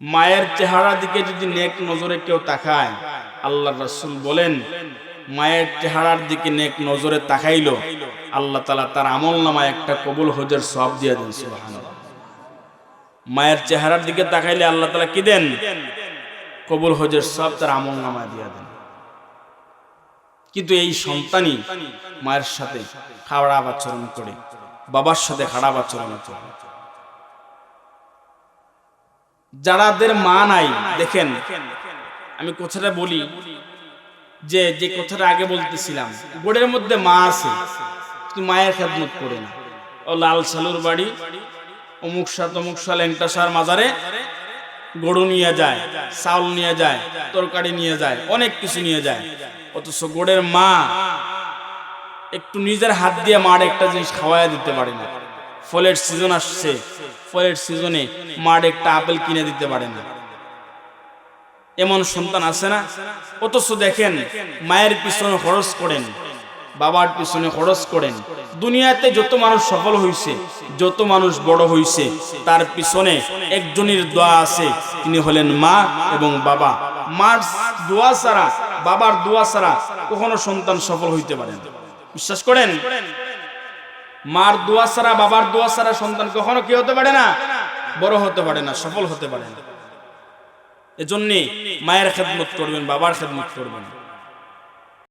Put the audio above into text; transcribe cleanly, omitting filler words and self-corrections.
মায়ের চেহারার দিকে যদি নেক নজরে কেউ তাকায়, আল্লাহর রাসূল বলেন মায়ের চেহারার দিকে নেক নজরে তাকাইলো আল্লাহ তাআলা তার আমলনামায় একটা কবুল হজের সওয়াব দিয়ে দেন। সুবহানাল্লাহ। মায়ের চেহারার দিকে তাকাইলে আল্লাহ তাআলা কি দেন? কবুল হজের সওয়াব তার আমলনামায় দিয়ে দেন। কিন্তু এই সন্তানই মায়ের সাথে খারাপ আচরণ করে, বাবার সাথে খারাপ আচরণ করে। যারাদের মা নাই, দেখেন আমি কথাটা বলি, যে কথাটা আগে বলতেছিলাম, গোড়ের মধ্যে মা আছে কিন্তু মায়ের খেদমত করে না। ও লাল সালুর বাড়ি, অমুক সাত অমুক সাল ল্যাংটাসার মাজারে গরু নিয়ে যায়, চাউল নিয়ে যায়, তরকারি নিয়ে যায়, অনেক কিছু নিয়ে যায়, অথচ গোড়ের মা একটু নিজের হাত দিয়ে মার একটা জিনিস খাওয়াই দিতে পারে না। ফলের সিজন আসছে, ফলের সিজনে মার একটা আপেল কিনে দিতে পারে না। এমন সন্তান আছে না? অথচ দেখেন মায়ের পিছনে খরচ করেন, বাবার পিছনে খরচ করেন। দুনিয়াতে যত মানুষ সফল হইছে, যত মানুষ বড় হইছে, তার পিছনে একজনের দোয়া আছে, তিনি হলেন মা এবং বাবা। মার দোয়া ছাড়া, বাবার দোয়া ছাড়া কখনো সন্তান সফল হইতে পারে না। বিশ্বাস করেন? মার দোয়া ছাড়া, বাবার দোয়া ছাড়া সন্তান কখনো কি হতে পারে না? বড় হতে পারে না, সফল হতে পারে না। এজন্য মায়ের খেদমত করবেন, বাবার খেদমত করবেন।